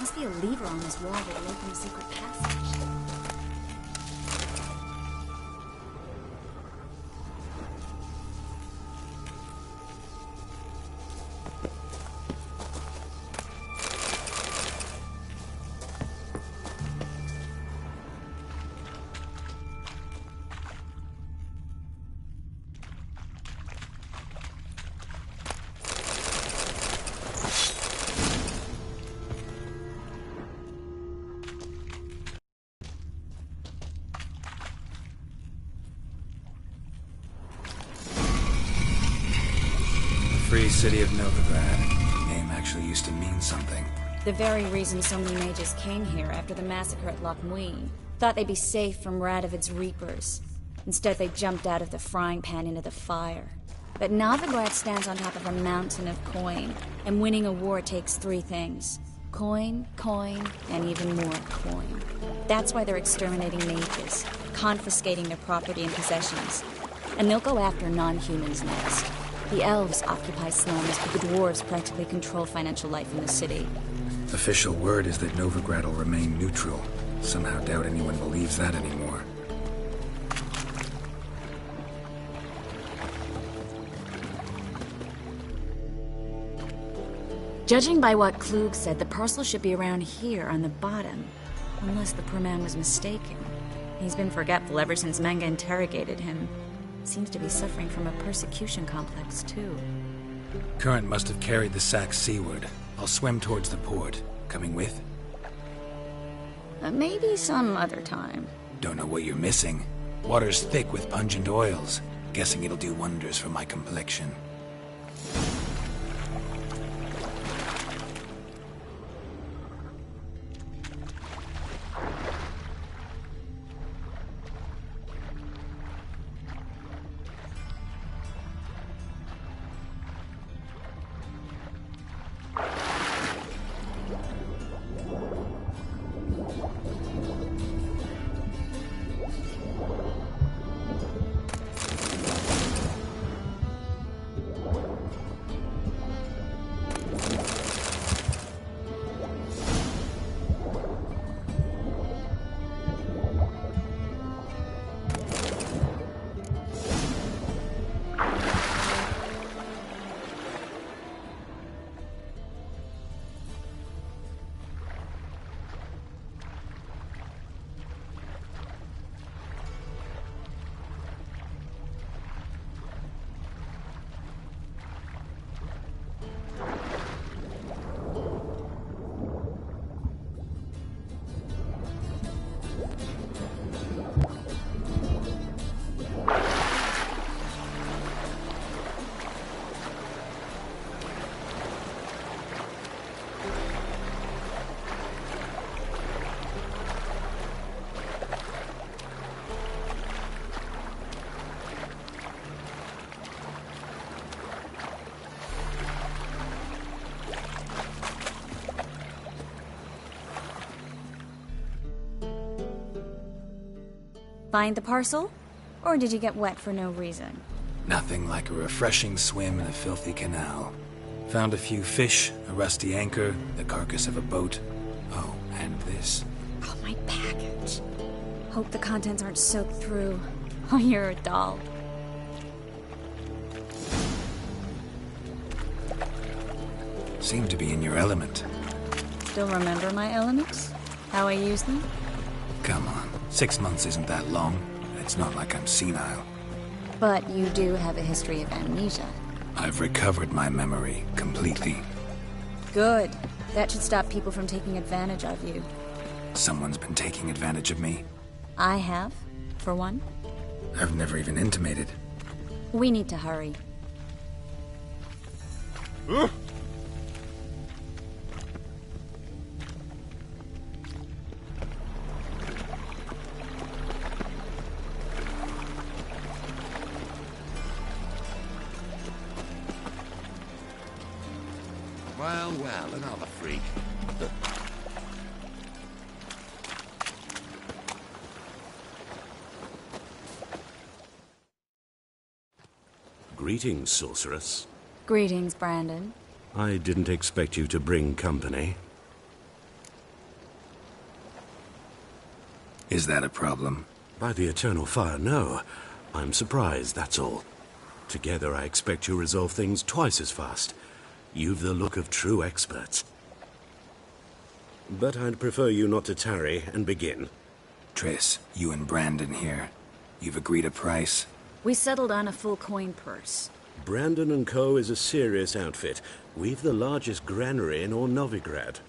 Must be a lever on this wall that will open a secret passage. Free city of Novigrad. Name actually used to mean something. The very reason so many mages came here after the massacre at Loch Muin. Thought they'd be safe from Radovid's reapers. Instead, they jumped out of the frying pan into the fire. But Novigrad stands on top of a mountain of coin, and winning a war takes three things. Coin, coin, and even more coin. That's why they're exterminating mages, confiscating their property and possessions. And they'll go after non-humans next. The elves occupy slums, but the dwarves practically control financial life in the city. Official word is that Novigrad will remain neutral. Somehow doubt anyone believes that anymore. Judging by what Klug said, the parcel should be around here on the bottom. Unless the poor man was mistaken. He's been forgetful ever since Manga interrogated him. Seems to be suffering from a persecution complex, too. Current must have carried the sack seaward. I'll swim towards the port. Coming with? Maybe some other time. Don't know what you're missing. Water's thick with pungent oils. Guessing it'll do wonders for my complexion. Find the parcel? Or did you get wet for no reason? Nothing like a refreshing swim in a filthy canal. Found a few fish, a rusty anchor, the carcass of a boat. Oh, and this. Oh, my package. Hope the contents aren't soaked through. Oh, you're a doll. Seem to be in your element. Still remember my elements? How I use them? Come on, 6 months isn't that long. It's not like I'm senile. But you do have a history of amnesia. I've recovered my memory completely. Good. That should stop people from taking advantage of you. Someone's been taking advantage of me. I have, for one. I've never even intimated. We need to hurry. Well, another freak. Greetings, sorceress. Greetings, Brandon. I didn't expect you to bring company. Is that a problem? By the eternal fire, no. I'm surprised, that's all. Together I expect you resolve things twice as fast. You've the look of true experts. But I'd prefer you not to tarry and begin. Triss, you and Brandon here. You've agreed a price? We settled on a full coin purse. Brandon and Co. is a serious outfit. We've the largest granary in all Novigrad.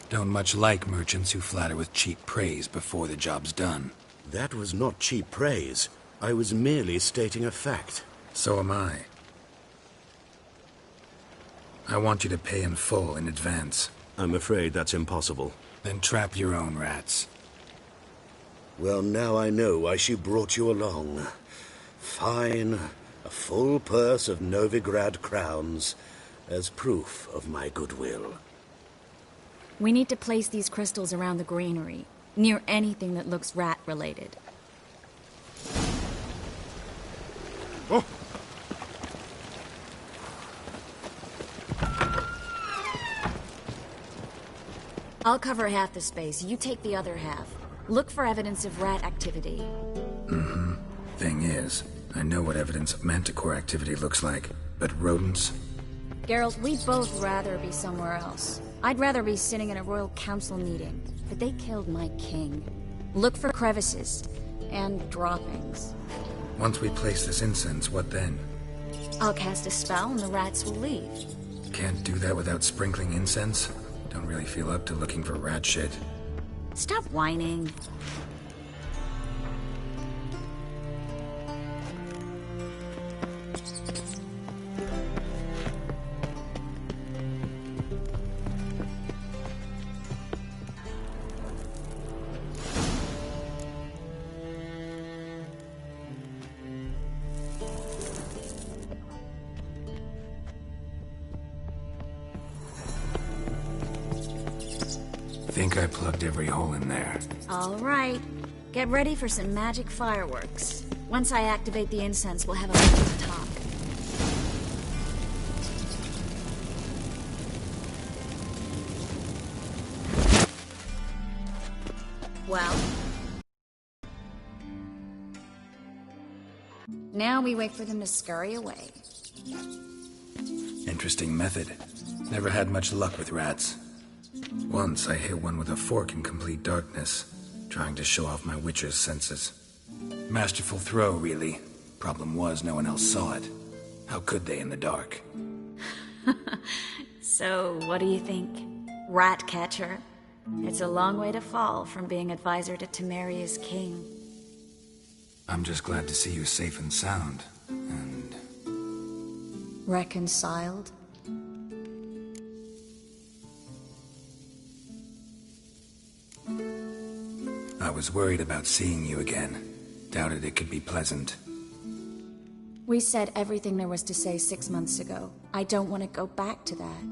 Don't much like merchants who flatter with cheap praise before the job's done. That was not cheap praise. I was merely stating a fact. So am I. I want you to pay in full in advance. I'm afraid that's impossible. Then trap your own rats. Well, now I know why she brought you along. Fine. A full purse of Novigrad crowns as proof of my goodwill. We need to place these crystals around the granary, near anything that looks rat-related. Oh! I'll cover half the space, you take the other half. Look for evidence of rat activity. Mm-hmm. Thing is, I know what evidence of manticore activity looks like, but rodents? Geralt, we'd both rather be somewhere else. I'd rather be sitting in a royal council meeting, but they killed my king. Look for crevices and droppings. Once we place this incense, what then? I'll cast a spell and the rats will leave. Can't do that without sprinkling incense? Don't really feel up to looking for rat shit. Stop whining. Think I plugged every hole in there. All right. Get ready for some magic fireworks. Once I activate the incense, we'll have a magic talk. Well? Now we wait for them to scurry away. Interesting method. Never had much luck with rats. Once I hit one with a fork in complete darkness, trying to show off my witcher's senses. Masterful throw, really. Problem was, no one else saw it. How could they in the dark? So, what do you think? Rat catcher? It's a long way to fall from being advisor to Temeria's king. I'm just glad to see you safe and sound, and... Reconciled? I was worried about seeing you again. Doubted it could be pleasant. We said everything there was to say 6 months ago. I don't want to go back to that.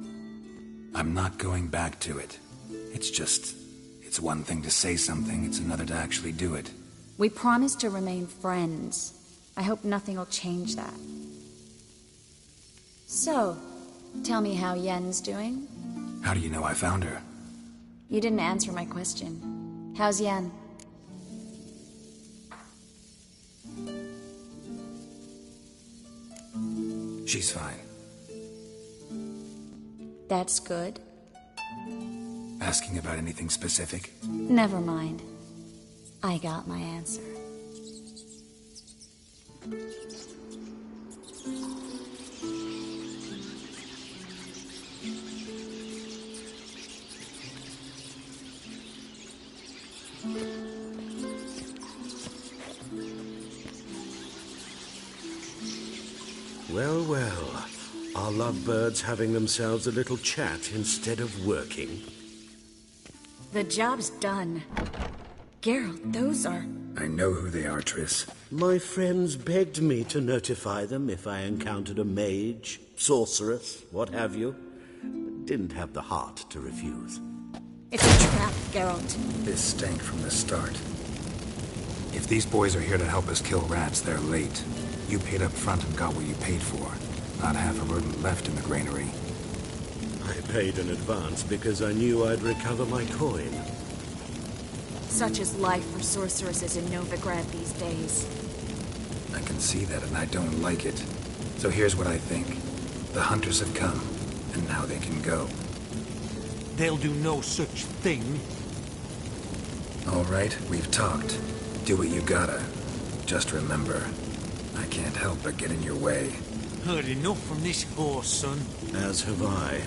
I'm not going back to it. It's one thing to say something, it's another to actually do it. We promised to remain friends. I hope nothing will change that. So, tell me how Yen's doing? How do you know I found her? You didn't answer my question. How's Yen? She's fine. That's good. Asking about anything specific? Never mind. I got my answer. Well, well. Are lovebirds having themselves a little chat instead of working? The job's done. Geralt, those are... I know who they are, Triss. My friends begged me to notify them if I encountered a mage, sorceress, what have you. Didn't have the heart to refuse. It's a trap, Geralt. This stank from the start. If these boys are here to help us kill rats, they're late. You paid up front and got what you paid for. Not half a rodent left in the granary. I'd paid in advance because I knew I'd recover my coin. Such is life for sorceresses in Novigrad these days. I can see that, and I don't like it. So here's what I think. The hunters have come, and now they can go. They'll do no such thing. All right, we've talked. Do what you gotta. Just remember, I can't help but get in your way. Heard enough from this horse, son. As have I.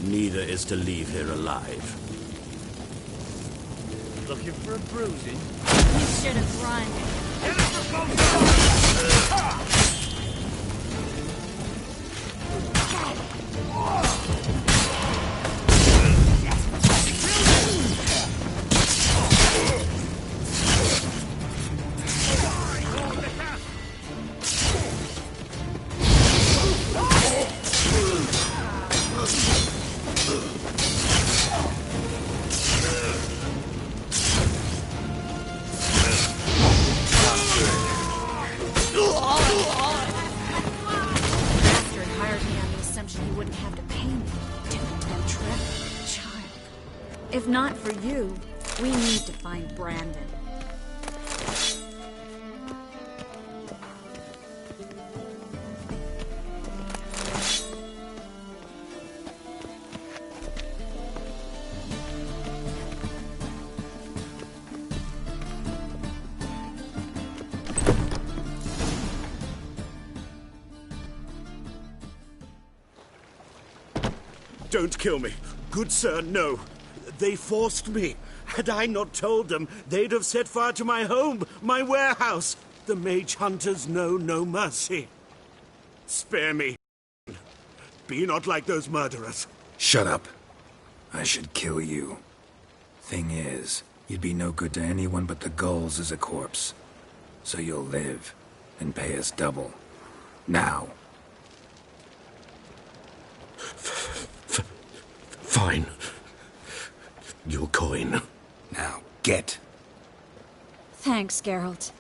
Neither is to leave here alive. Looking for a bruising? You should have run. If not for you, we need to find Brandon. Don't kill me. Good sir, no. They forced me. Had I not told them, they'd have set fire to my home, my warehouse. The mage hunters know no mercy. Spare me. Be not like those murderers. Shut up. I should kill you. Thing is, you'd be no good to anyone but the gulls as a corpse. So you'll live, and pay us double. Now. Fine. Your coin. Now, get. Thanks, Geralt.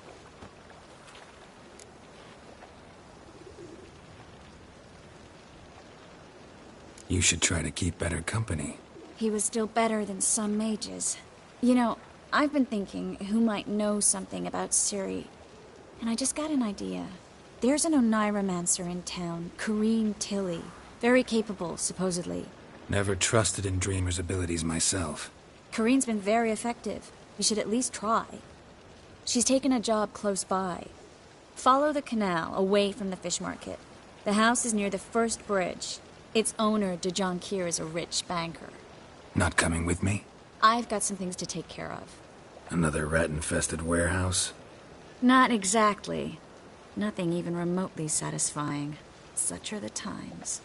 You should try to keep better company. He was still better than some mages. You know, I've been thinking who might know something about Ciri. And I just got an idea. There's an Oneiromancer in town, Corrine Tilly. Very capable, supposedly. Never trusted in Dreamer's abilities myself. Corrine's been very effective. You should at least try. She's taken a job close by. Follow the canal, away from the fish market. The house is near the first bridge. Its owner, de Jonquier, is a rich banker. Not coming with me? I've got some things to take care of. Another rat-infested warehouse? Not exactly. Nothing even remotely satisfying. Such are the times.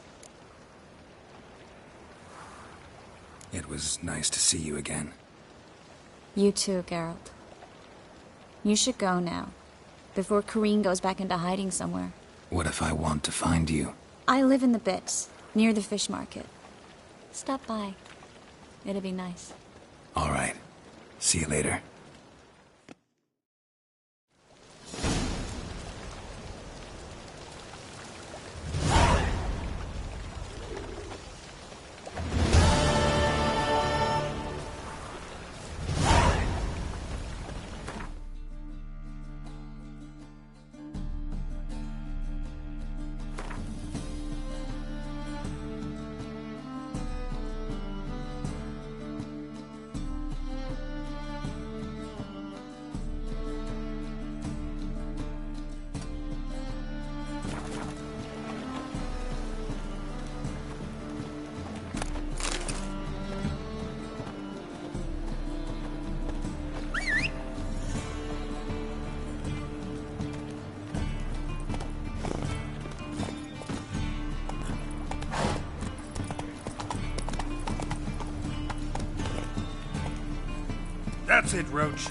It was nice to see you again. You too, Geralt. You should go now, before Corrine goes back into hiding somewhere. What if I want to find you? I live in the Bits, near the fish market. Stop by. It'd be nice. All right. See you later. That's it, Roach.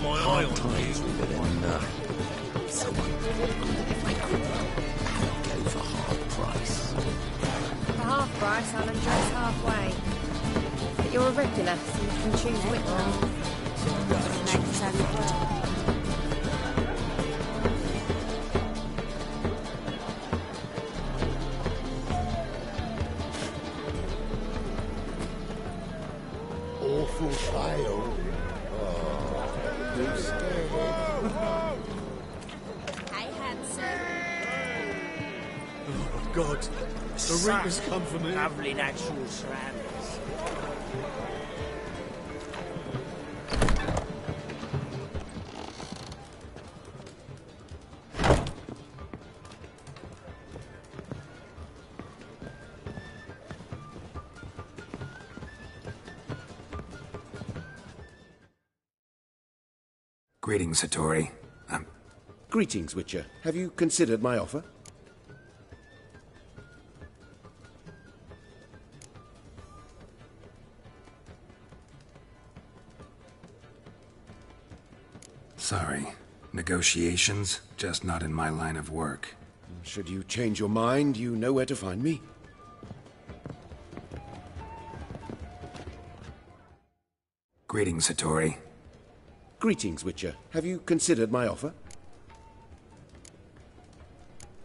my eye Hard on times you. with it, and so if I could, I'd go for half price. For half price, I'll undress halfway. But you're a regular, so you can choose which one. Awful fail. Oh, too scared. Hey, handsome. Oh, God. The Reaper's come for me. Lovely natural surroundings. Greetings, Hattori. Greetings, Witcher. Have you considered my offer? Sorry. Negotiations? Just not in my line of work. Should you change your mind, you know where to find me. Greetings, Hattori. Greetings, Witcher. Have you considered my offer?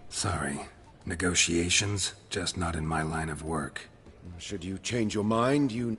Sorry. Negotiations? Just not in my line of work. Should you change your mind, you...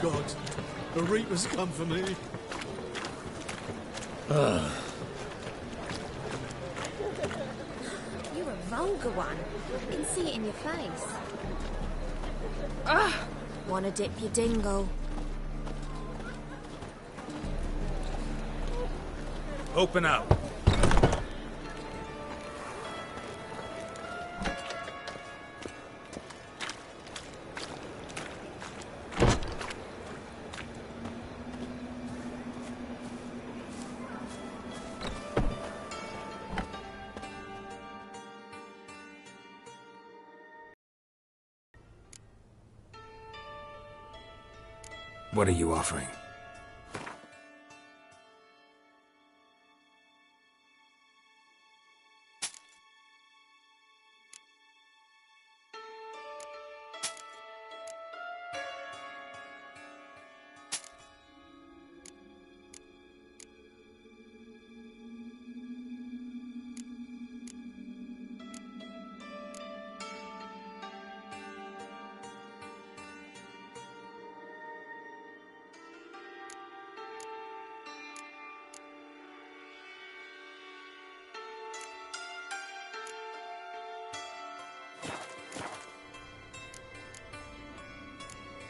God. The Reaper's come for me. You're a vulgar one. I can see it in your face. Wanna dip your dingle? Open up. What are you offering?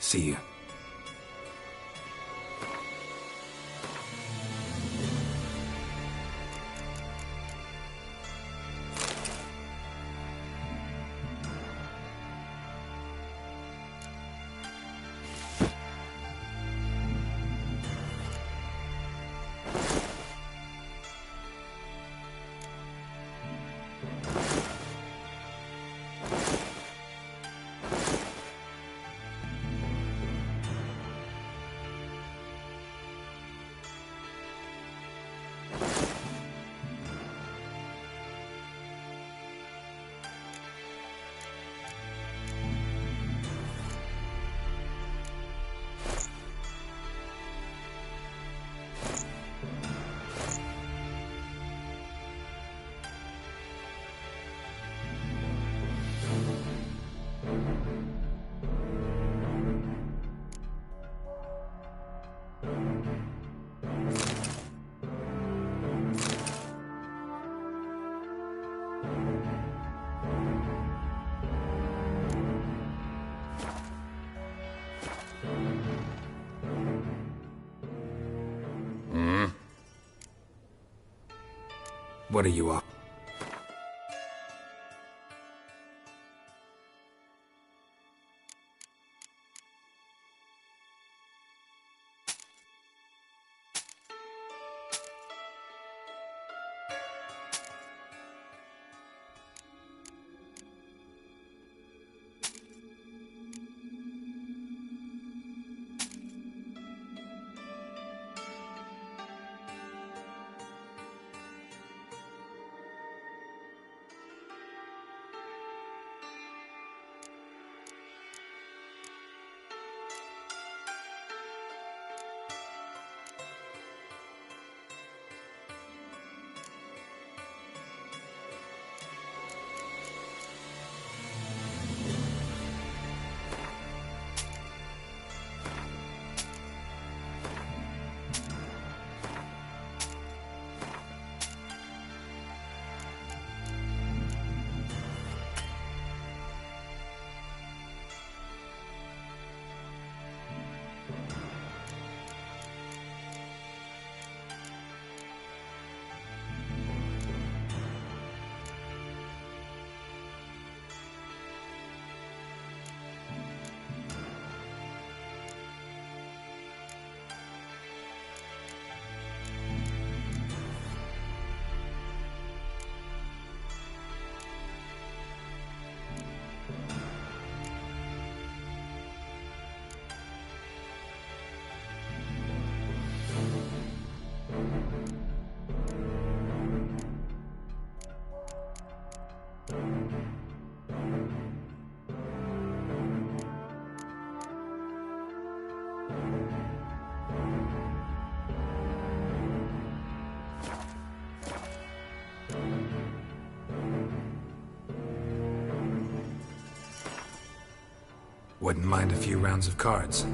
See you. What are you up? Wouldn't mind a few rounds of cards.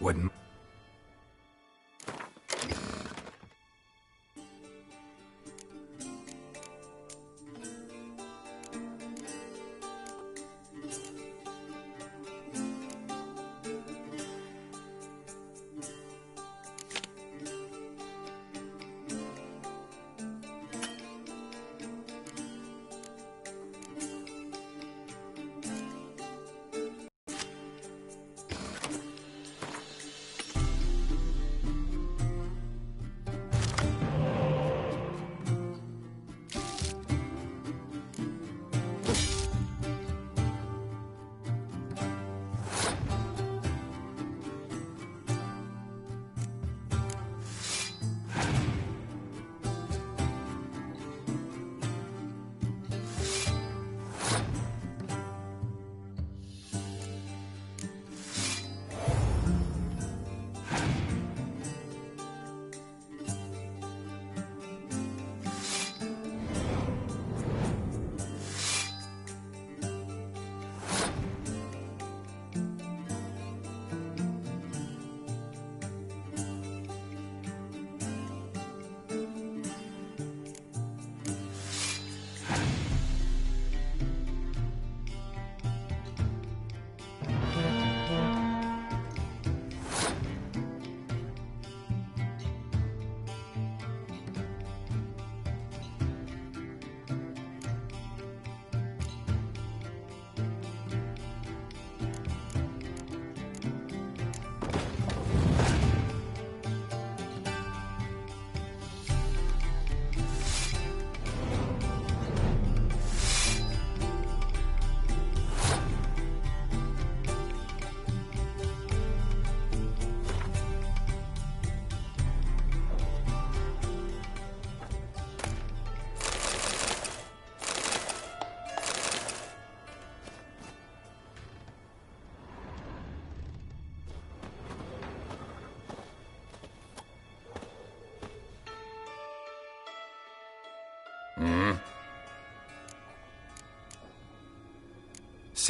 Wouldn't.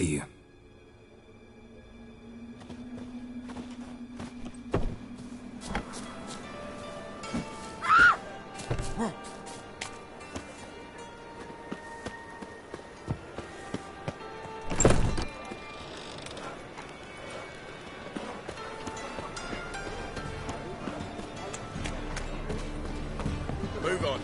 See you. Move on.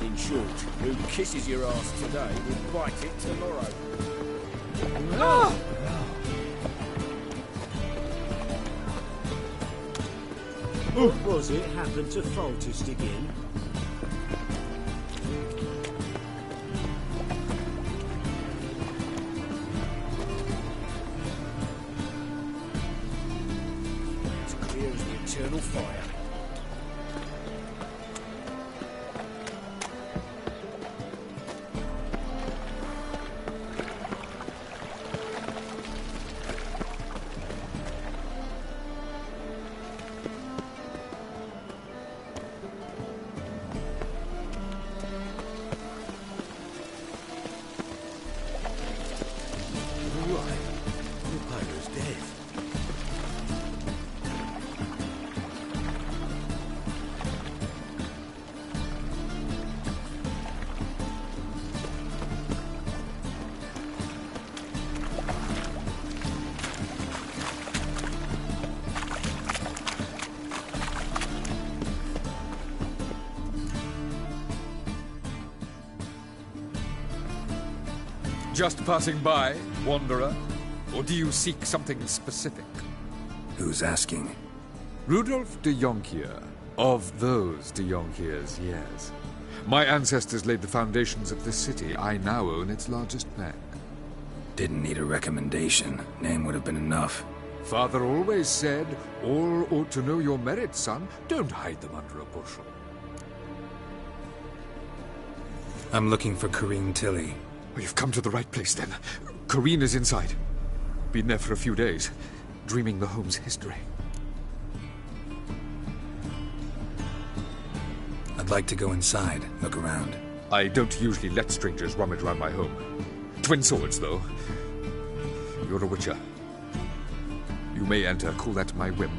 In short, who kisses your ass today will bite it tomorrow. What was it happened to Foltest again? It's clear as the eternal fire. Just passing by, wanderer? Or do you seek something specific? Who's asking? Rudolf de Jonkier. Of those de Jonkiers, yes. My ancestors laid the foundations of this city. I now own its largest bank. Didn't need a recommendation. Name would have been enough. Father always said, all ought to know your merits, son. Don't hide them under a bushel. I'm looking for Corrine Tilly. Oh, you've come to the right place, then. Corrine is inside. Been there for a few days, dreaming the home's history. I'd like to go inside, look around. I don't usually let strangers rummage around my home. Twin swords, though. You're a witcher. You may enter, call that my whim.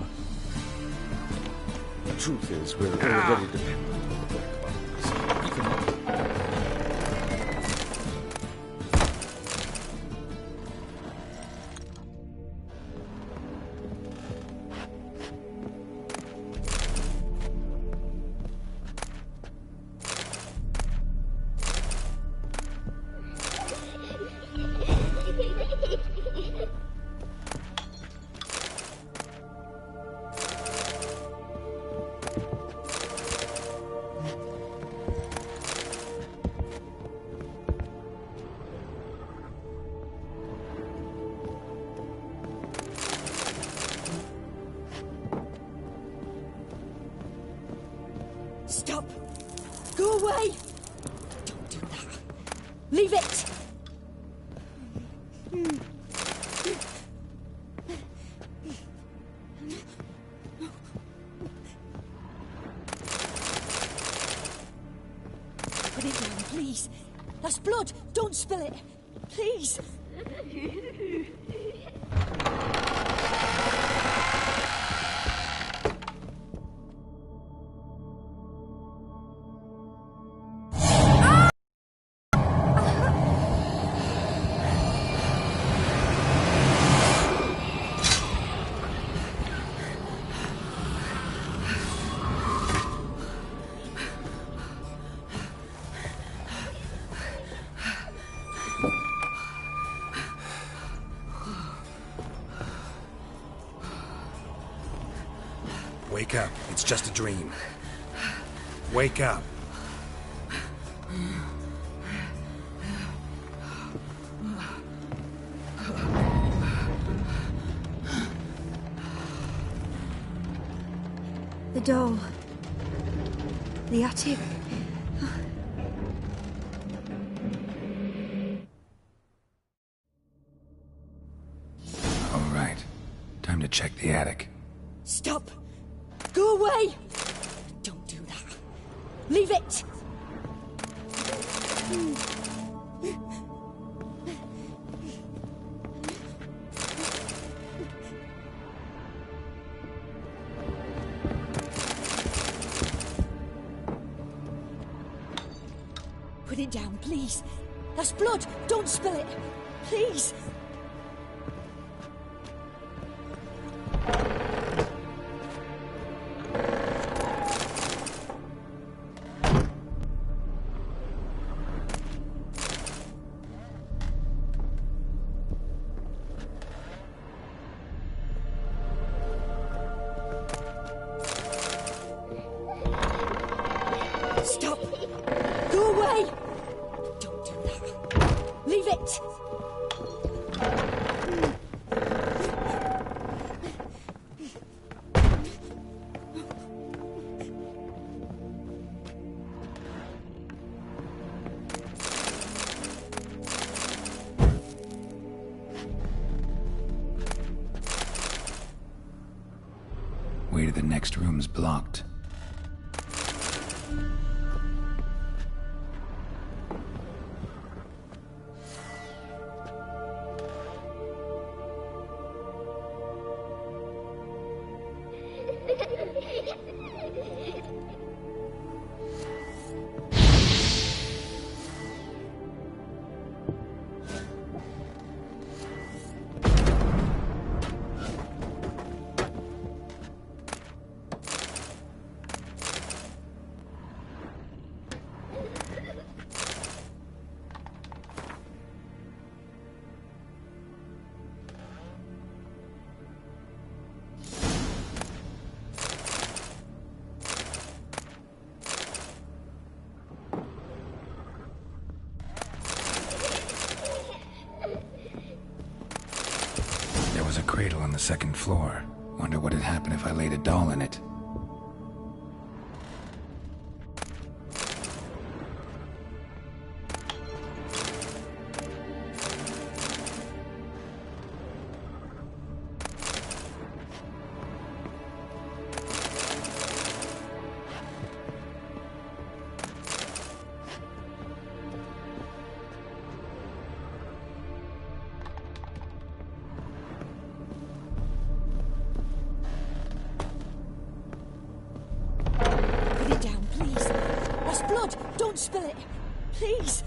The truth is, we're already dependent on the black buttons. Even Stop! Go away! Don't do that. Leave it! Put it down, please. That's blood. Don't spill it. Please. Wake up. It's just a dream. Wake up. The doll. The attic. All right. check the attic. Stop! Go away! Don't do that. Leave it! Put it down, please. That's blood! Don't spill it! Please! Stop! Go away! Don't do that. Leave it! Way to the next room's blocked. There was a cradle on the second floor. Wonder what had happened if I laid a doll in it. Put it down, please. That's blood! Don't spill it! Please!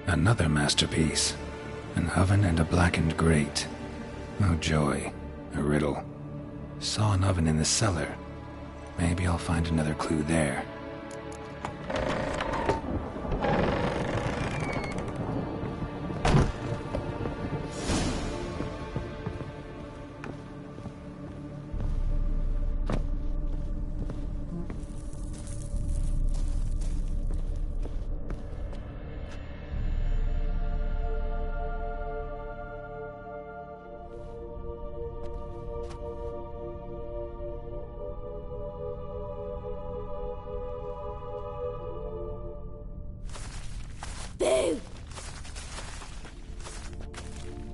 Another masterpiece. An oven and a blackened grate. Oh joy. A riddle. Saw an oven in the cellar. Maybe I'll find another clue there. Boo!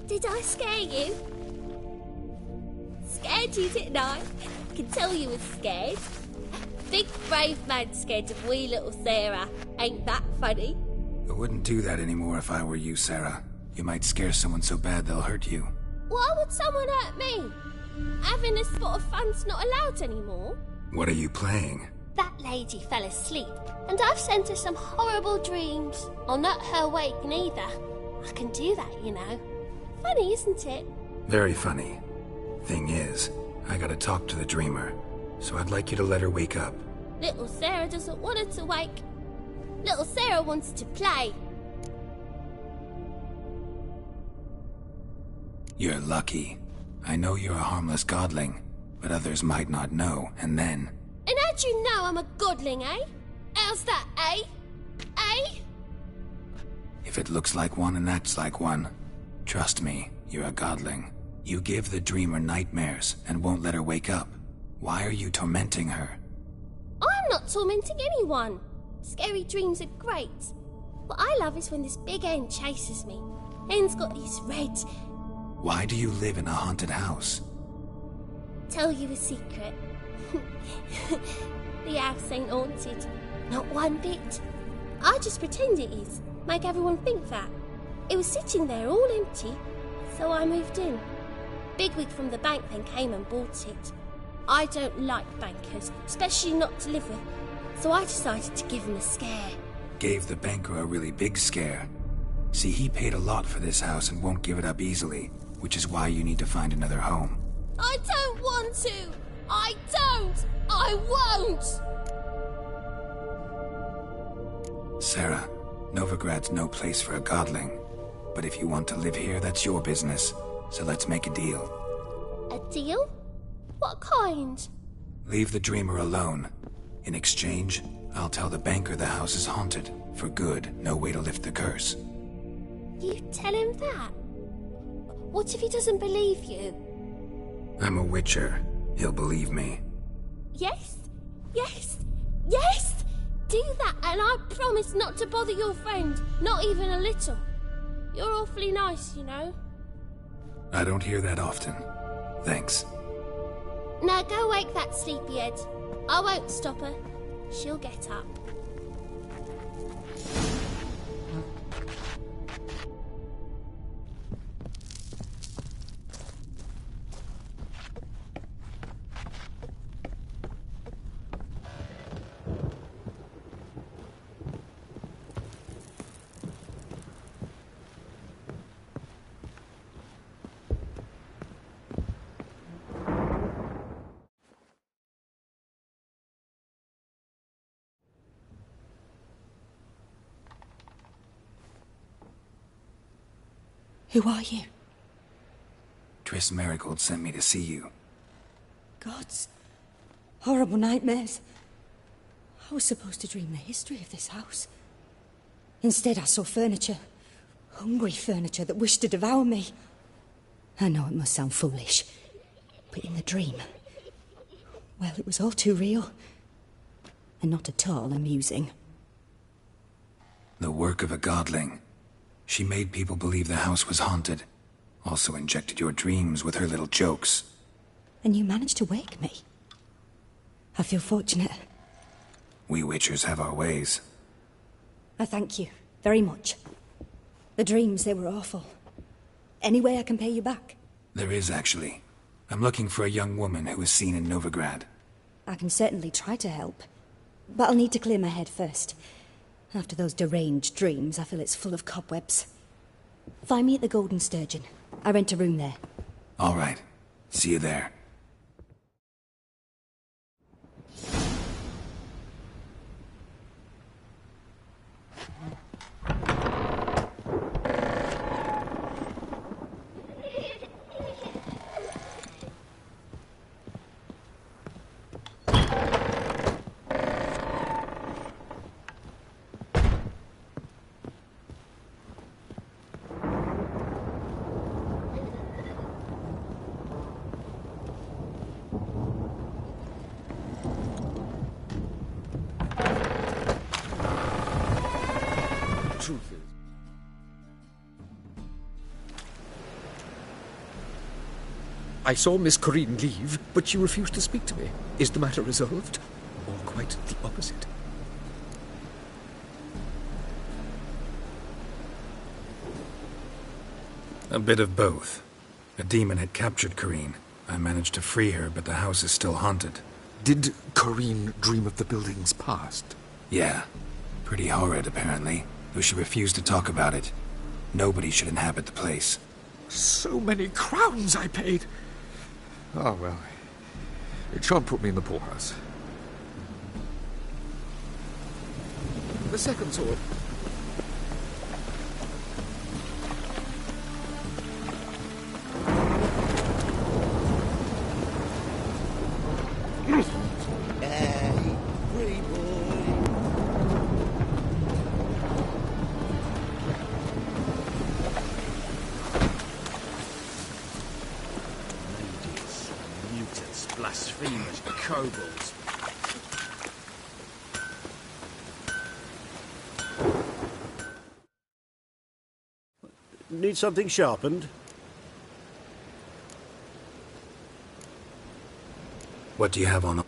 Did I scare you? Scared you, didn't I? Can tell you was scared. Big brave man scared of wee little Sarah. Ain't that funny? I wouldn't do that anymore if I were you, Sarah. You might scare someone so bad they'll hurt you. Why would someone hurt me? Having a spot of fun's not allowed anymore. What are you playing? That lady fell asleep, and I've sent her some horrible dreams. I'll not her wake neither. I can do that, you know. Funny, isn't it? Very funny. Thing is, I gotta talk to the dreamer, so I'd like you to let her wake up. Little Sarah doesn't want her to wake. Little Sarah wants to play. You're lucky. I know you're a harmless godling, but others might not know, and then... And how'd you know I'm a godling, eh? How's that, eh? Eh? If it looks like one and acts like one, trust me, you're a godling. You give the dreamer nightmares and won't let her wake up. Why are you tormenting her? I'm not tormenting anyone. Scary dreams are great. What I love is when this big hen chases me. Hen's got these red... Why do you live in a haunted house? Tell you a secret. The house ain't haunted. Not one bit. I just pretend it is. Make everyone think that. It was sitting there all empty, so I moved in. Bigwig from the bank then came and bought it. I don't like bankers, especially not to live with, so I decided to give him a scare. Gave the banker a really big scare. See, he paid a lot for this house and won't give it up easily, which is why you need to find another home. I don't want to! I don't! I won't! Sarah, Novigrad's no place for a godling. But if you want to live here, that's your business. So let's make a deal. A deal? What kind? Leave the dreamer alone. In exchange, I'll tell the banker the house is haunted. For good, no way to lift the curse. You tell him that? What if he doesn't believe you? I'm a witcher. He'll believe me. Yes? Yes? Yes! Do that and I promise not to bother your friend. Not even a little. You're awfully nice, you know. I don't hear that often. Thanks. Now go wake that sleepyhead. I won't stop her. She'll get up. Who are you? Triss Marigold sent me to see you. Gods. Horrible nightmares. I was supposed to dream the history of this house. Instead, I saw furniture. Hungry furniture that wished to devour me. I know it must sound foolish, but in the dream, well, it was all too real. And not at all amusing. The work of a godling. She made people believe the house was haunted. Also injected your dreams with her little jokes. And you managed to wake me. I feel fortunate. We witchers have our ways. I thank you very much. The dreams, they were awful. Any way I can pay you back? There is, actually. I'm looking for a young woman who was seen in Novigrad. I can certainly try to help. But I'll need to clear my head first. After those deranged dreams, I feel it's full of cobwebs. Find me at the Golden Sturgeon. I rent a room there. All right. See you there. Truth is, I saw Miss Corinne leave, but she refused to speak to me. Is the matter resolved? Or quite the opposite? A bit of both. A demon had captured Corinne. I managed to free her, but the house is still haunted. Did Corinne dream of the building's past? Yeah. Pretty horrid, apparently. Though she refused to talk about it. Nobody should inhabit the place. So many crowns I paid. Ah, well. It shan't put me in the poorhouse. The second sword. Hey, pretty boy. Ladies, mutants, blasphemers, kobolds. Need something sharpened? What do you have on?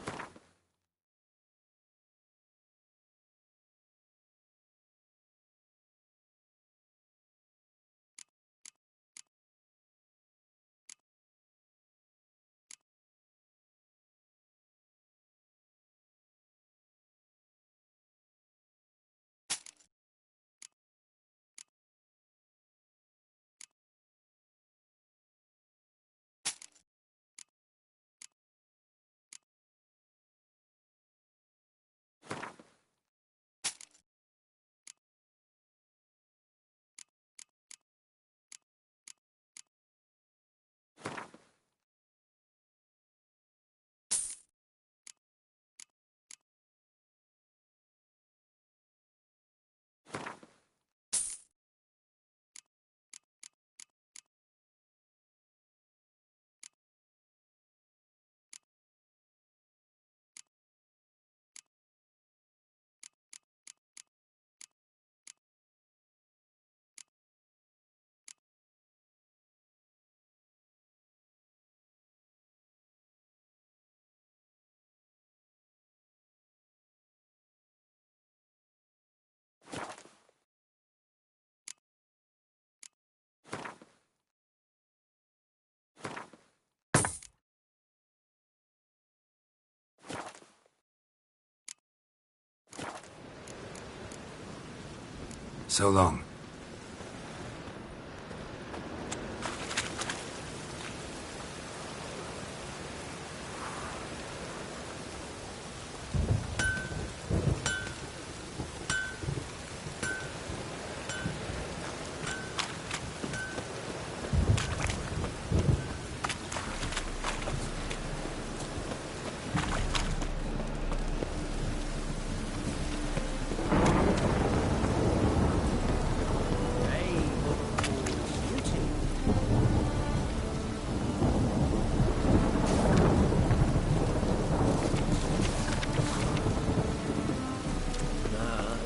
So long.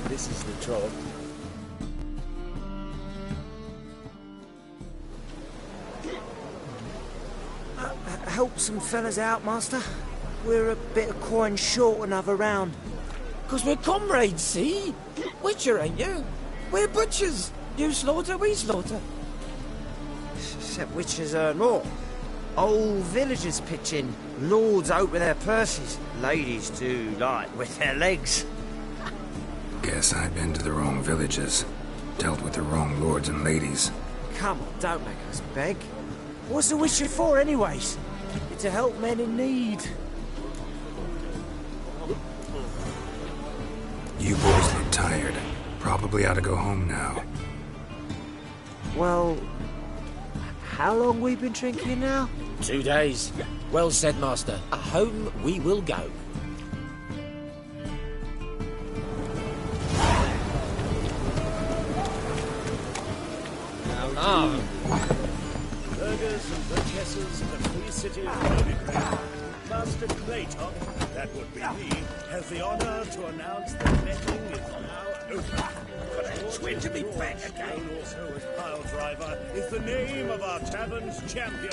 This is the troll. Help some fellas out, Master. We're a bit of coin short another round. 'Cause we're comrades, see? Witcher, ain't you? We're butchers. You slaughter, we slaughter. Except witches earn more. Old villagers pitch in. Lords out with their purses. Ladies do like with their legs. Guess I've been to the wrong villages. Dealt with the wrong lords and ladies. Come on, don't make us beg. What's the Witcher for, anyways? It's to help men in need. You boys look tired. Probably ought to go home now. Well, how long we been drinking now? 2 days. Well said, Master. Home we will go. Burghers and burgesses of the free city of Novigrad, Master Clayton, that would be me, has the honor to announce that betting is now open. But it's good to be back again. Also as pile driver is the name of our tavern's champion.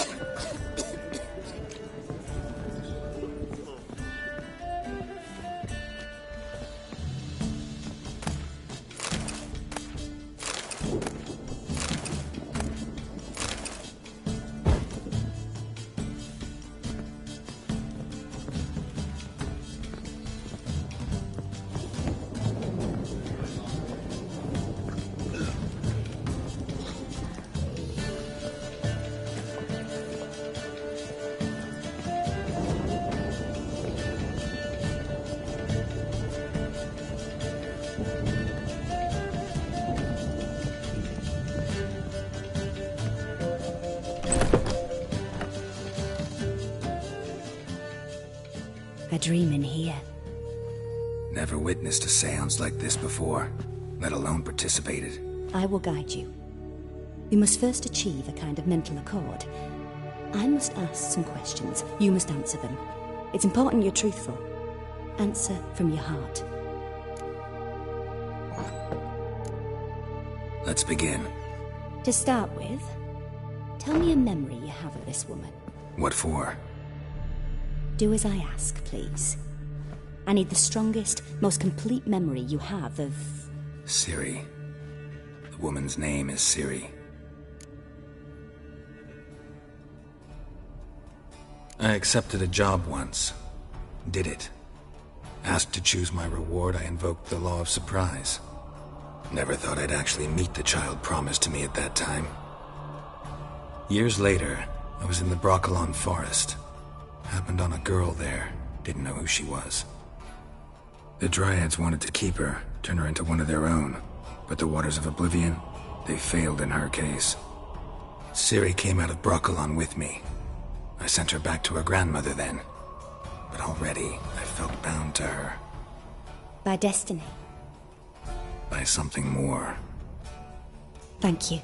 A dream in here. Never witnessed a seance like this before, let alone participated. I will guide you. We must first achieve a kind of mental accord. I must ask some questions. You must answer them. It's important you're truthful. Answer from your heart. Let's begin. To start with, tell me a memory you have of this woman. What for? Do as I ask, please. I need the strongest, most complete memory you have of... Ciri. The woman's name is Ciri. I accepted a job once. Did it. Asked to choose my reward, I invoked the law of surprise. Never thought I'd actually meet the child promised to me at that time. Years later, I was in the Broccolon forest. Happened on a girl there. Didn't know who she was. The Dryads wanted to keep her, turn her into one of their own. But the Waters of Oblivion, they failed in her case. Ciri came out of Broccolon with me. I sent her back to her grandmother then. But already, I felt bound to her. By destiny. By something more. Thank you.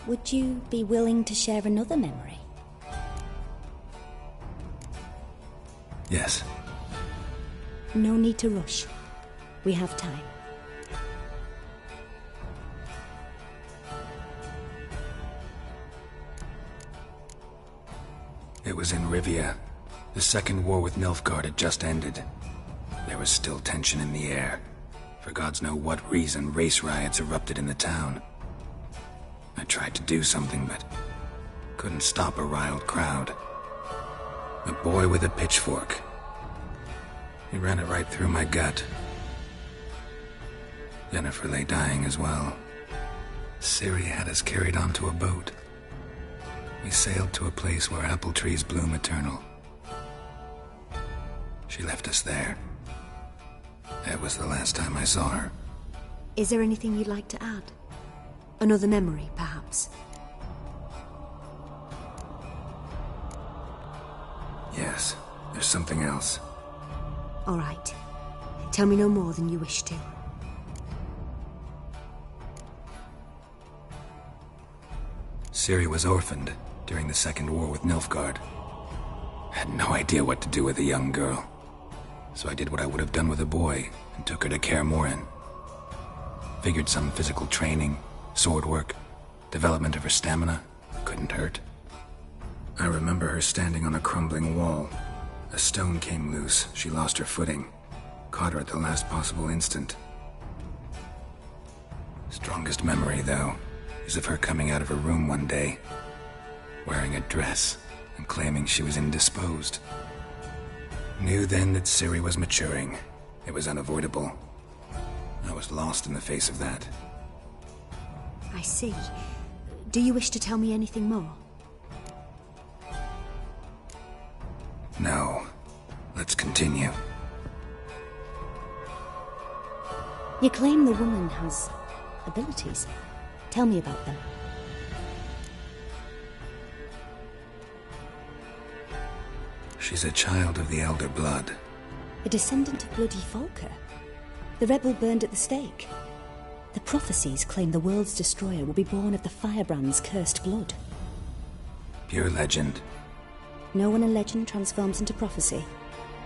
Would you be willing to share another memory? Yes. No need to rush. We have time. It was in Rivia. The second war with Nilfgaard had just ended. There was still tension in the air. For gods know what reason, race riots erupted in the town. I tried to do something, but couldn't stop a riled crowd. A boy with a pitchfork. He ran it right through my gut. Yennefer lay dying as well. Ciri had us carried onto a boat. We sailed to a place where apple trees bloom eternal. She left us there. That was the last time I saw her. Is there anything you'd like to add? Another memory, perhaps? Yes, there's something else. All right. Tell me no more than you wish to. Ciri was orphaned during the Second War with Nilfgaard. Had no idea what to do with a young girl. So I did what I would have done with a boy and took her to Kaer Morhen. Figured some physical training, sword work, development of her stamina couldn't hurt. I remember her standing on a crumbling wall. A stone came loose, she lost her footing. Caught her at the last possible instant. Strongest memory, though, is of her coming out of her room one day, wearing a dress and claiming she was indisposed. Knew then that Ciri was maturing. It was unavoidable. was lost in the face of that. I see. Do you wish to tell me anything more? No. Let's continue. You claim the woman has abilities. Tell me about them. She's a child of the Elder Blood. A descendant of bloody Volker. The rebel burned at the stake. The prophecies claim the world's destroyer will be born of the Firebrand's cursed blood. Pure legend. Know when a legend transforms into prophecy?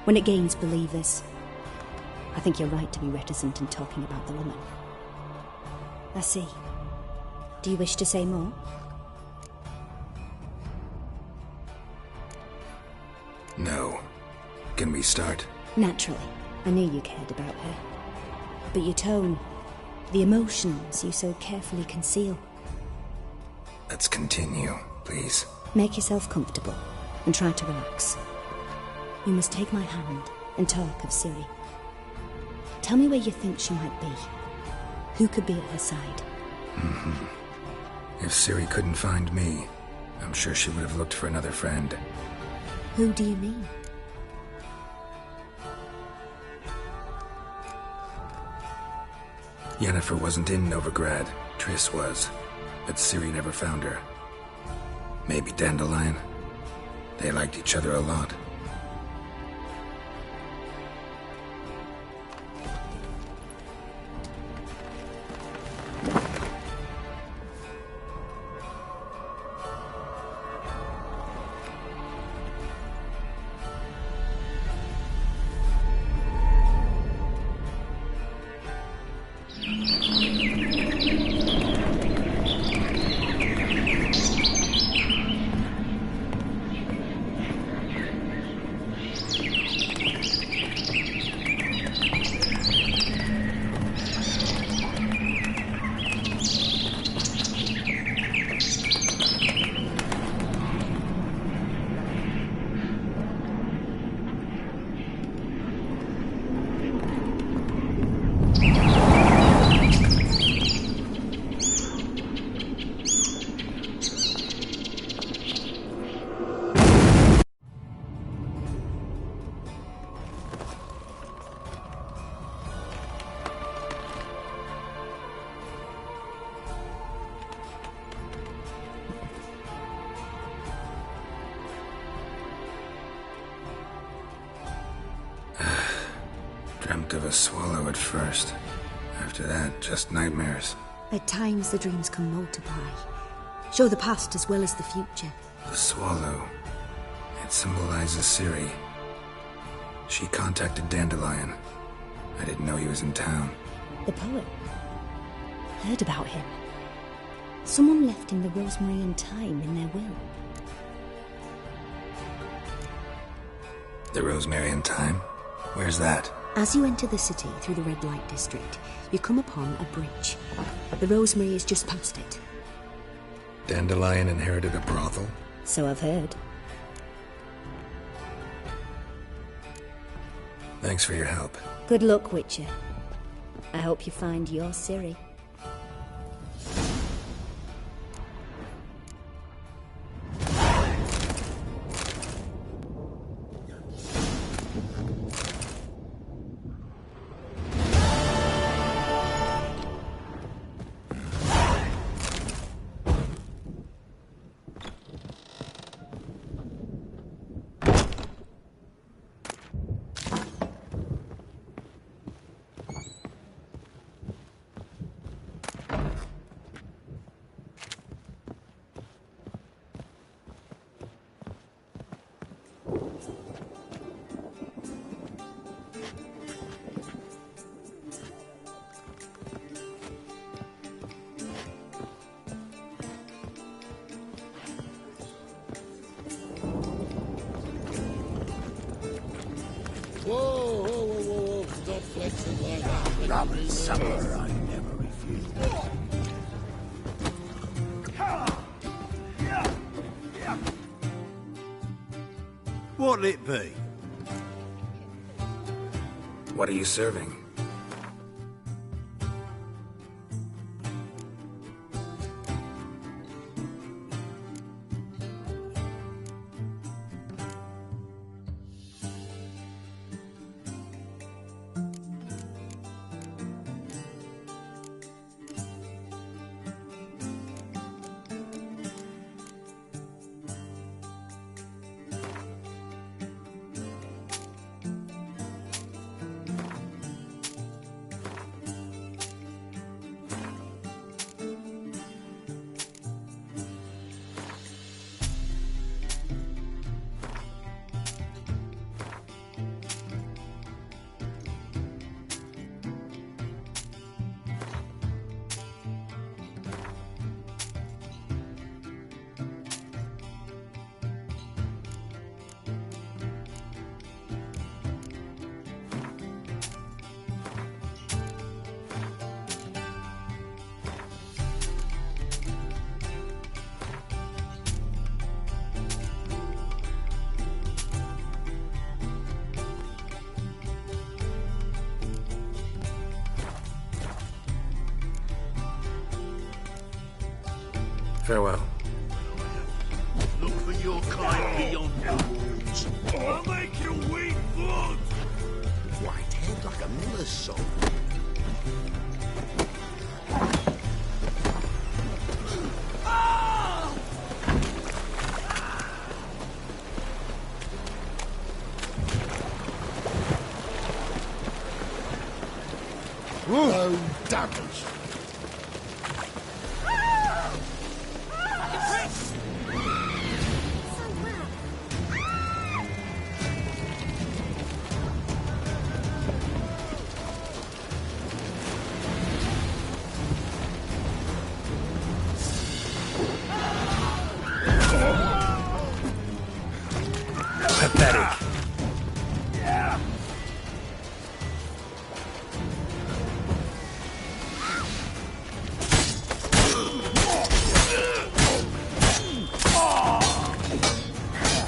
When it gains believers. I think you're right to be reticent in talking about the woman. I see. Do you wish to say more? No. Can we start? Naturally. I knew you cared about her. But your tone, the emotions you so carefully conceal. Let's continue, please. Make yourself comfortable and try to relax. You must take my hand and talk of Ciri. Tell me where you think she might be. Who could be at her side? If Ciri couldn't find me, I'm sure she would have looked for another friend. Who do you mean? Yennefer wasn't in Novigrad. Triss was. But Ciri never found her. Maybe Dandelion. They liked each other a lot. Dreamt of a swallow at first. After that, just nightmares. At times the dreams can multiply. Show the past as well as the future. The swallow. It symbolizes Ciri. She contacted Dandelion. I didn't know he was in town. The poet. Heard about him. Someone left him the rosemary and thyme in their will. The rosemary and thyme? Where's that? As you enter the city through the red light district, you come upon a bridge. The rosemary is just past it. Dandelion inherited a brothel? So I've heard. Thanks for your help. Good luck, Witcher. I hope you find your Ciri. Whoa, stop flexing like that. Rum supper, I never refuse. What'll it be? What are you serving? Farewell. Look for your kind beyond wounds. I'll make you weep blood! White head like a miller's soul. Oh, damage! Pathetic.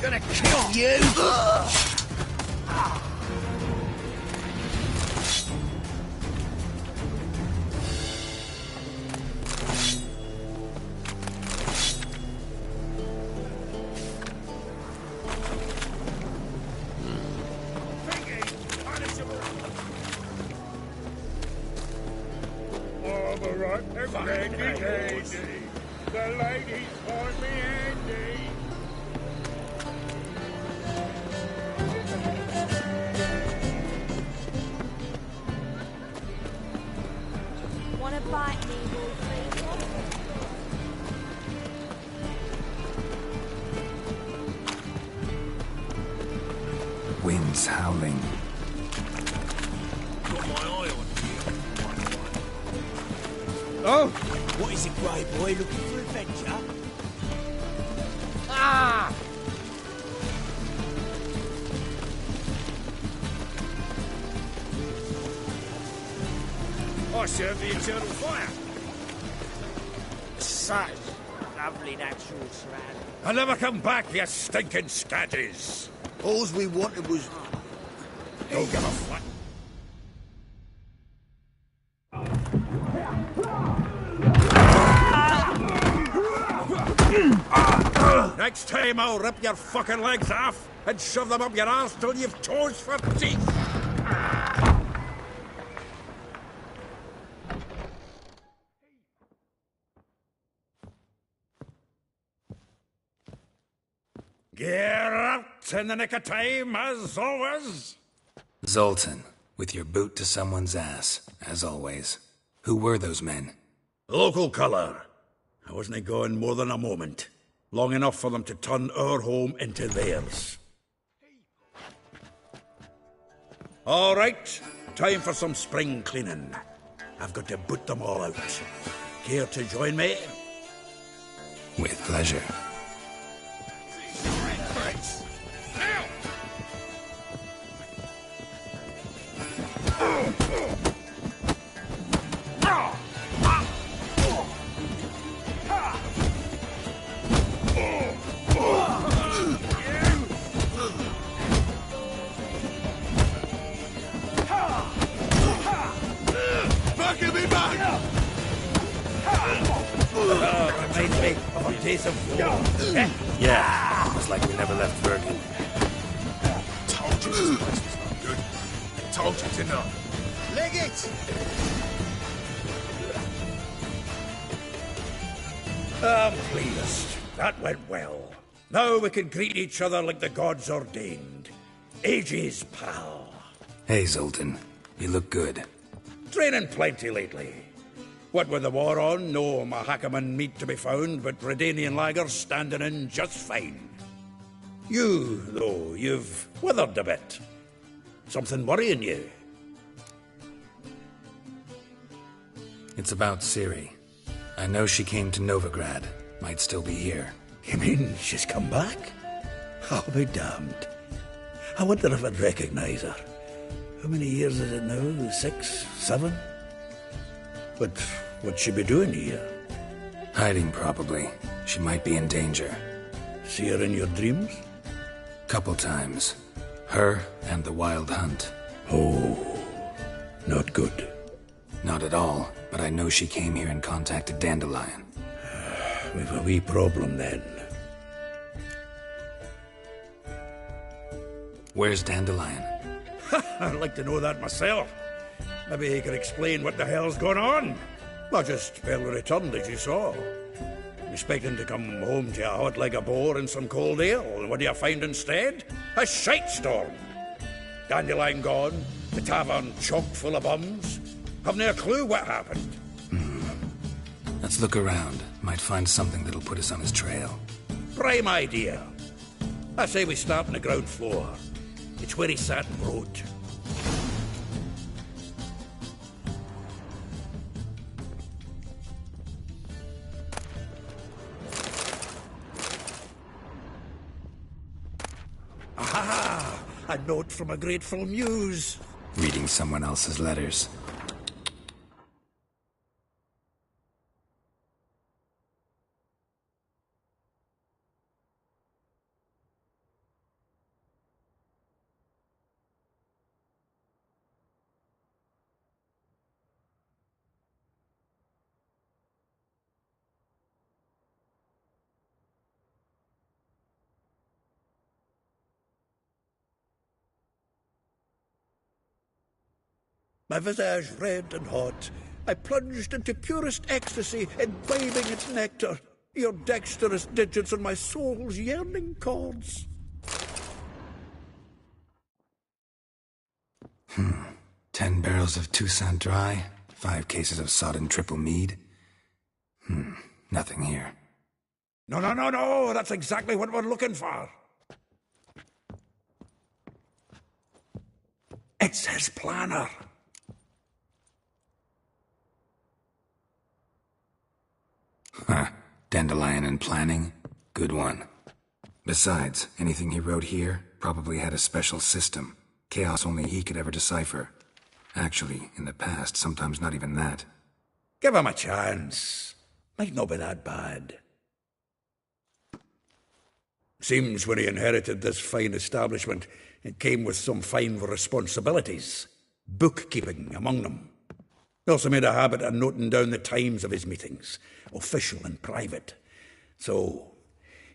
Gonna kill you! The ladies call me Andy. Wanna bite me, Wolfie? Wind's howling. Got my eye on you. Oh! What is it, Grey Boy? Looking for adventure? Ah! I serve the eternal fire. Such lovely natural surroundings. I'll never come back, you stinking scaddies. All we wanted was... Don't give a fuck. Next time I'll rip your fucking legs off and shove them up your arse till you've toes for teeth. Get out in the nick of time, as always. Zoltan, with your boot to someone's ass, as always. Who were those men? Local colour. I wasn't gone more than a moment. Long enough for them to turn our home into theirs. All right, time for some spring cleaning. I've got to boot them all out. Care to join me? With pleasure. Reminds me of our days of war. Yeah, it's like we never left Bergen. Told you this place was not good. Told you to know. Leg it! I'm pleased. That went well. Now we can greet each other like the gods ordained. Ages, pal. Hey, Zoltan. You look good. Training plenty lately. What with the war on, no Mahakaman meat to be found, but Redanian lagers standing in just fine. You, though, you've withered a bit. Something worrying you? It's about Ciri. I know she came to Novigrad. Might still be here. You mean she's come back? I'll be damned. I wonder if I'd recognize her. How many years is it now? 6, 7? But what'd she be doing here? Hiding, probably. She might be in danger. See her in your dreams? Couple times. Her and the Wild Hunt. Oh, not good. Not at all, but I know she came here and contacted Dandelion. we've a wee problem then. Where's Dandelion? I'd like to know that myself. Maybe he could explain what the hell's going on. I just barely returned, as you saw. Expecting to come home to a hot like a boar and some cold ale, and what do you find instead? A shitestorm. Dandelion gone, the tavern chock full of bums. Have no clue what happened. Let's look around. Might find something that'll put us on his trail. Prime idea. I say we start on the ground floor. It's where he sat and wrote. Aha! A note from a grateful muse. Reading someone else's letters. My visage red and hot, I plunged into purest ecstasy, imbibing its nectar, your dexterous digits on my soul's yearning chords. 10 barrels of Toussaint Dry, 5 cases of sodden triple mead. Nothing here. No, that's exactly what we're looking for. It's his planner. Dandelion and planning? Good one. Besides, anything he wrote here probably had a special system. Chaos only he could ever decipher. Actually, in the past, sometimes not even that. Give him a chance. Might not be that bad. Seems when he inherited this fine establishment, it came with some fine responsibilities. Bookkeeping among them. He also made a habit of noting down the times of his meetings, official and private. So,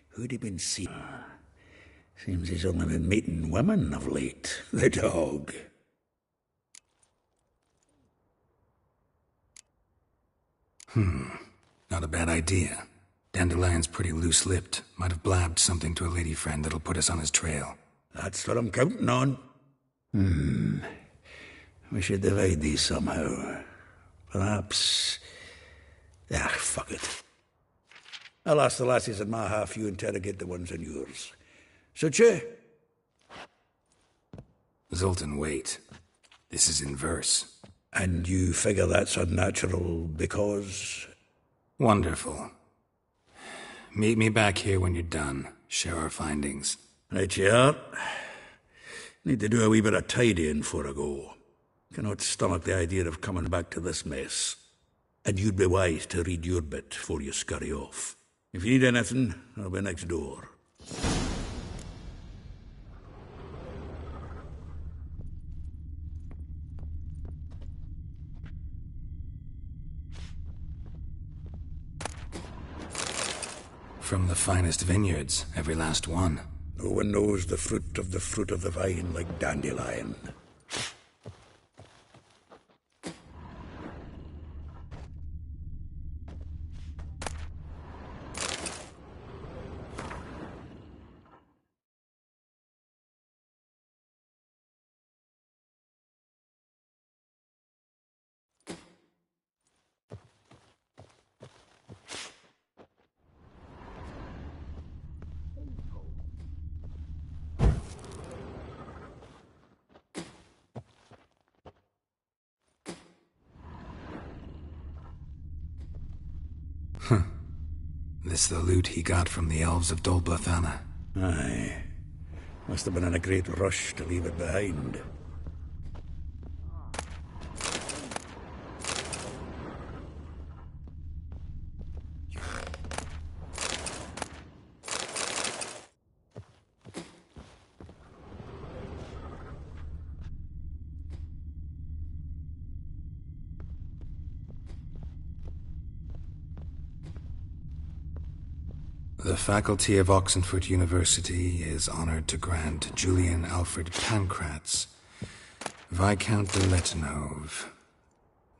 who'd he been seeing? Seems he's only been meeting women of late. The dog. Not a bad idea. Dandelion's pretty loose-lipped. Might have blabbed something to a lady friend that'll put us on his trail. That's what I'm counting on. We should divide these somehow. Perhaps... fuck it. I'll ask the lassies in my half, you interrogate the ones in yours. Suche? Zoltan, wait. This is in verse. And you figure that's unnatural because... Wonderful. Meet me back here when you're done. Share our findings. Right you are. Need to do a wee bit of tidying before I go. Cannot stomach the idea of coming back to this mess. And you'd be wise to read your bit before you scurry off. If you need anything, I'll be next door. From the finest vineyards, every last one. No one knows the fruit of the vine like Dandelion. This the loot he got from the elves of Dol Blathanna. Aye. Must have been in a great rush to leave it behind. The faculty of Oxenford University is honored to grant Julian Alfred Pancratz, Viscount de Letonov,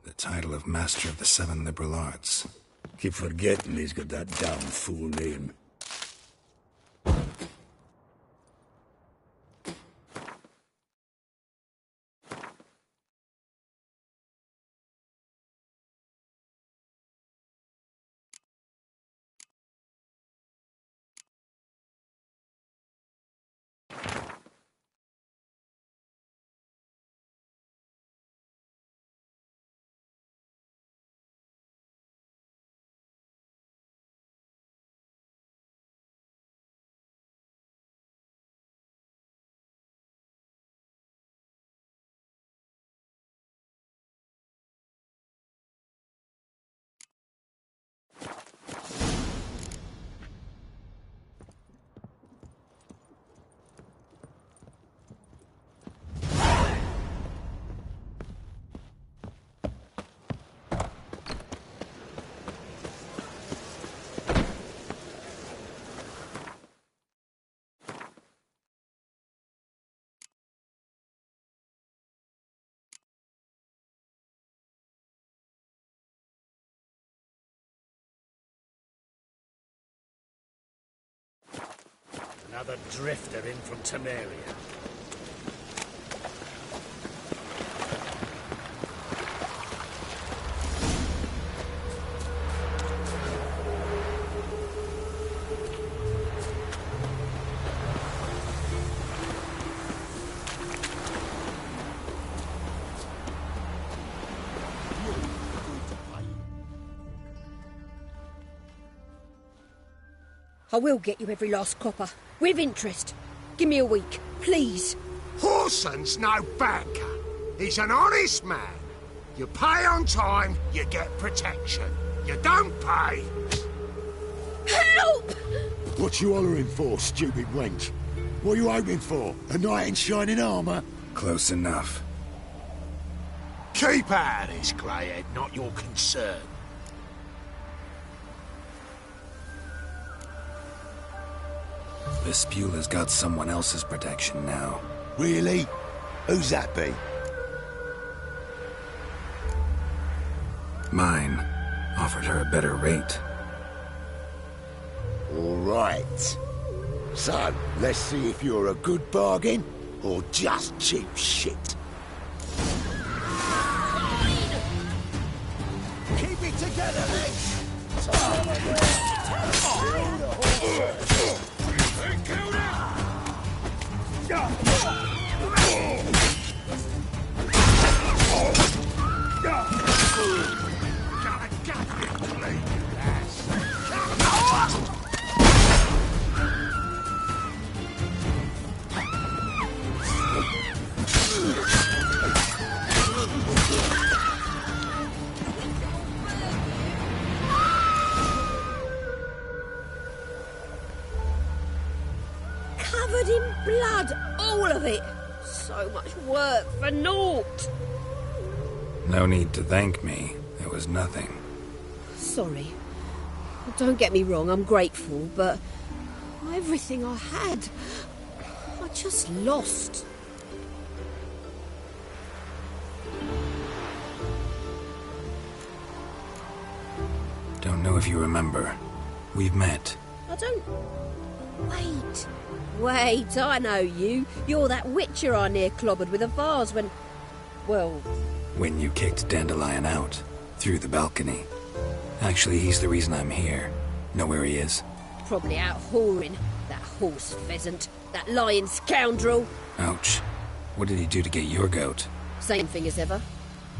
the title of Master of the Seven Liberal Arts. Keep forgetting he's got that damn fool name. Another drifter in from Temeria. I will get you every last copper, with interest. Give me a week, please. Horson's no banker. He's an honest man. You pay on time, you get protection. You don't pay... Help! What you hollering for, stupid wench? What are you hoping for? A knight in shining armour? Close enough. Keep out of this, greyhead, not your concern. The Spula's got someone else's protection now. Really? Who's that be? Mine. Offered her a better rate. All right. So, let's see if you're a good bargain or just cheap shit. Keep it together, Legs! Covered in blood, all of it. So much work for naught. No need to thank me. It was nothing. Sorry. Don't get me wrong, I'm grateful, but everything I had, I just lost. Don't know if you remember. We've met. I don't... Wait, I know you. You're that witcher I near clobbered with a vase when... Well... When you kicked Dandelion out. Through the balcony. Actually, he's the reason I'm here. Know where he is? Probably out whoring. That horse pheasant. That lying scoundrel. Ouch. What did he do to get your goat? Same thing as ever.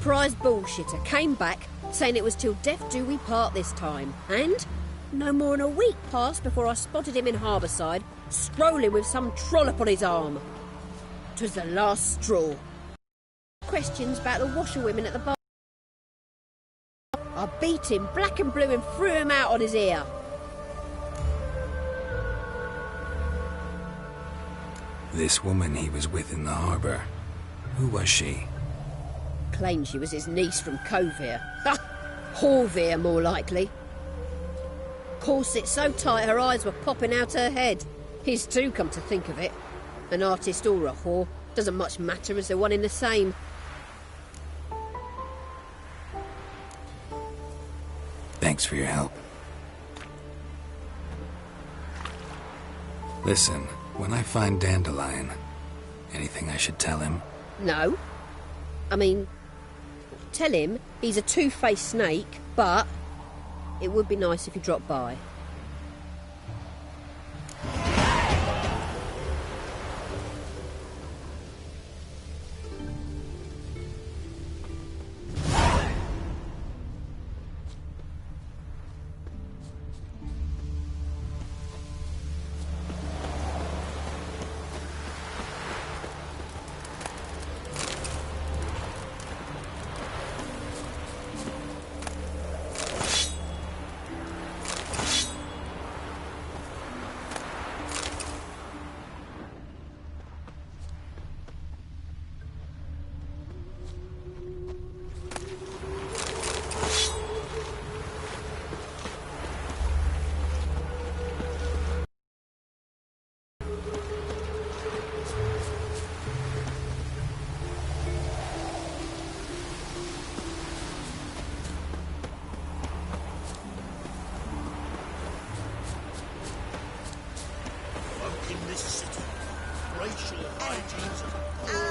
Prize bullshitter came back, saying it was till death do we part this time. And no more than a week passed before I spotted him in Harbourside, strolling with some trollop on his arm. 'Twas the last straw. Questions about the washerwomen at the bar. I beat him black and blue and threw him out on his ear. This woman he was with in the harbour. Who was she? Claimed she was his niece from Kovir. Ha! Horvir, more likely. corset so tight her eyes were popping out her head. His too, come to think of it. An artist or a whore, doesn't much matter as they're one in the same. Thanks for your help. Listen, when I find Dandelion, anything I should tell him? No. I mean, tell him he's a two-faced snake, but it would be nice if he dropped by.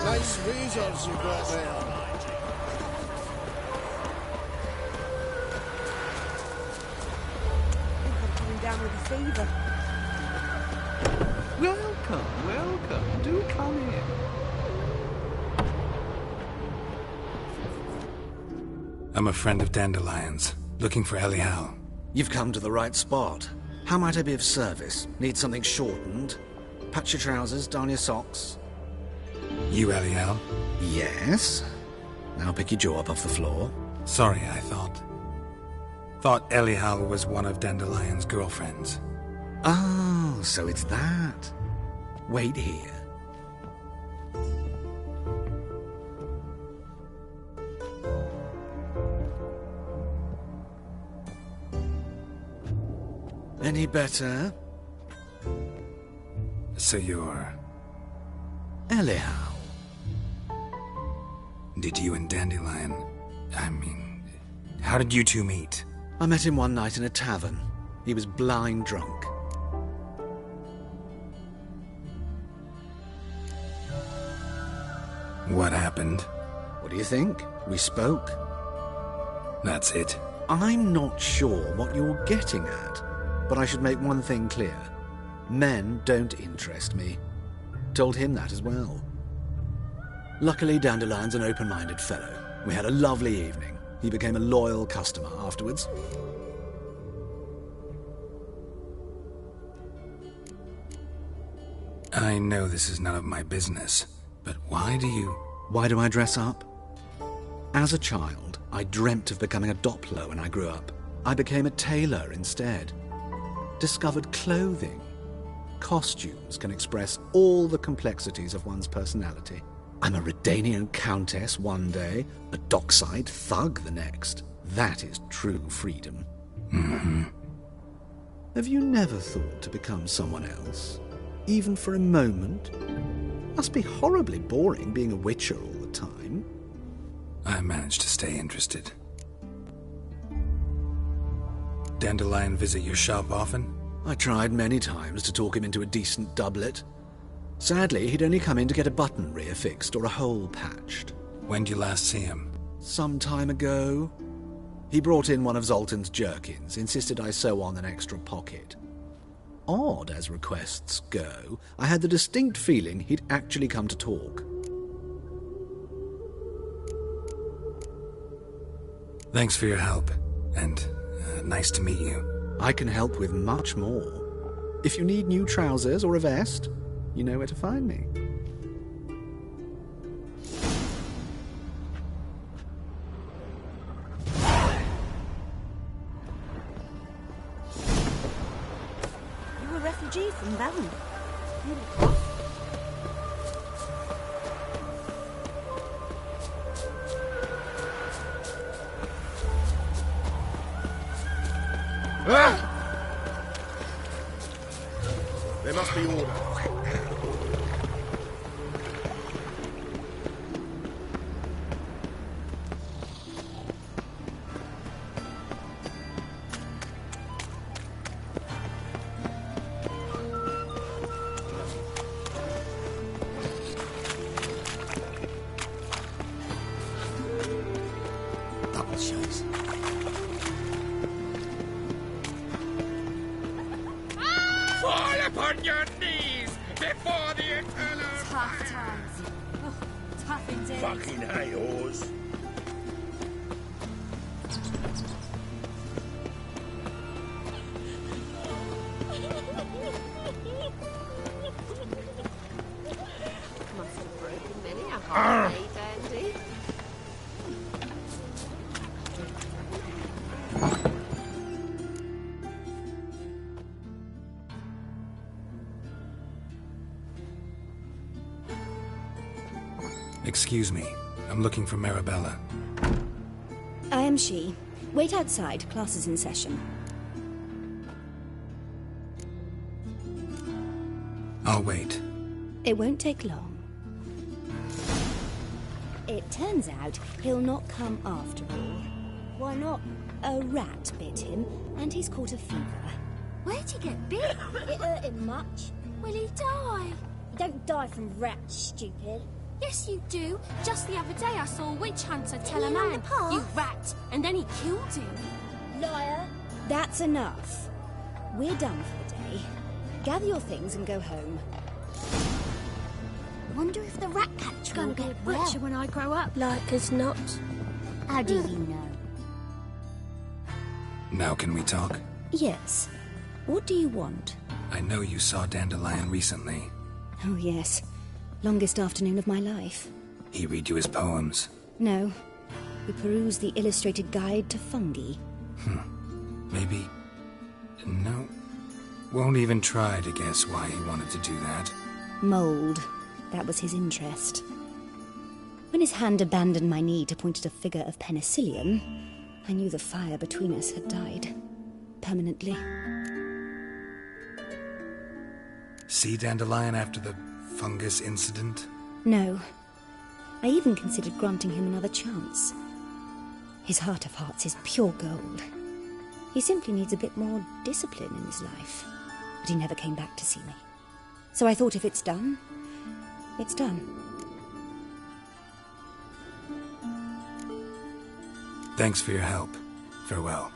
Nice razors you got there. I'm coming down with a fever. Welcome, welcome. Do come in. I'm a friend of Dandelion's, looking for Elial. You've come to the right spot. How might I be of service? Need something shortened? Patch your trousers, darn your socks. You Elial? Yes. Now pick your jaw up off the floor. Sorry, I thought Elial was one of Dandelion's girlfriends. Oh, so it's that. Wait here. Any better? So you're... Elial. Did you and Dandelion... how did you two meet? I met him one night in a tavern. He was blind drunk. What happened? What do you think? We spoke. That's it. I'm not sure what you're getting at, but I should make one thing clear. Men don't interest me. Told him that as well. Luckily, Dandelion's an open-minded fellow. We had a lovely evening. He became a loyal customer afterwards. I know this is none of my business, but why do you... Why do I dress up? As a child, I dreamt of becoming a Doppler when I grew up. I became a tailor instead. Discovered clothing. Costumes can express all the complexities of one's personality. I'm a Redanian countess one day, a dockside thug the next. That is true freedom. Mm-hmm. Have you never thought to become someone else? Even for a moment? Must be horribly boring being a witcher all the time. I managed to stay interested. Dandelion visit your shop often? I tried many times to talk him into a decent doublet. Sadly, he'd only come in to get a button reaffixed or a hole patched. When did you last see him? Some time ago. He brought in one of Zoltan's jerkins, insisted I sew on an extra pocket. Odd as requests go, I had the distinct feeling he'd actually come to talk. Thanks for your help, and nice to meet you. I can help with much more. If you need new trousers or a vest, you know where to find me. You're a refugee from Vallon. upon your knees before the eternal Tough times. Oh, tough indeed. Fucking hay horse. Must have broken many a heart, eh, Dandy? Excuse me. I'm looking for Marabella. I am she. Wait outside. Class is in session. I'll wait. It won't take long. It turns out he'll not come after all. Why not? A rat bit him, and he's caught a fever. Where'd he get bit? It hurt him much. Will he die? You don't die from rats, stupid. Yes, you do. Just the other day I saw a witch hunter tell a You on man, the path? "You rat," and then he killed him. Liar. That's enough. We're done for the day. Gather your things and go home. Wonder if the rat catcher will Gonna be a get well. butcher when I grow up. Like as not. How do you know? Now can we talk? Yes. What do you want? I know you saw Dandelion recently. Oh, yes. Longest afternoon of my life. He read you his poems. No. We perused the illustrated guide to fungi. Maybe... No. Won't even try to guess why he wanted to do that. Mould. That was his interest. When his hand abandoned my knee to point at a figure of penicillium, I knew the fire between us had died. Permanently. See Dandelion after the fungus incident? No. I even considered granting him another chance. His heart of hearts is pure gold. He simply needs a bit more discipline in his life. But he never came back to see me. So I thought if it's done, it's done. Thanks for your help. Farewell.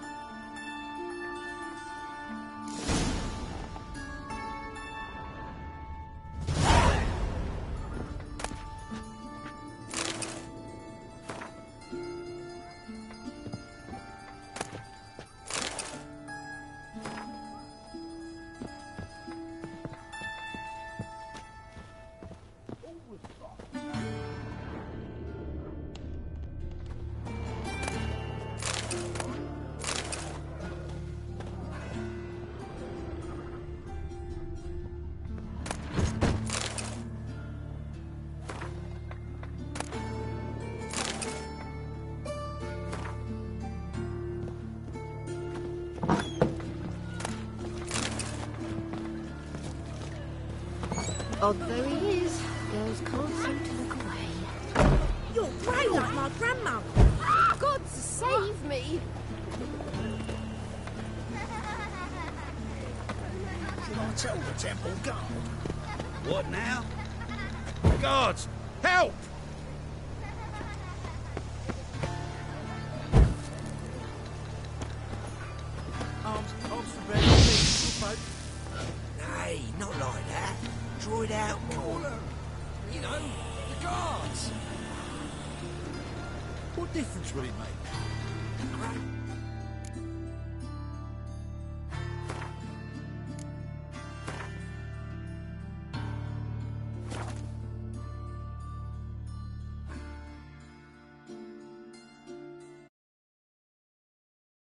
Odd though he is, girls can't seem to look away. You're grey like my grandma. God save me! Should I tell the temple guard? What now? Guards, help! Arms for bread, please, Nay, not like that. Draw it out more. You know, the guards. What difference will it make? Great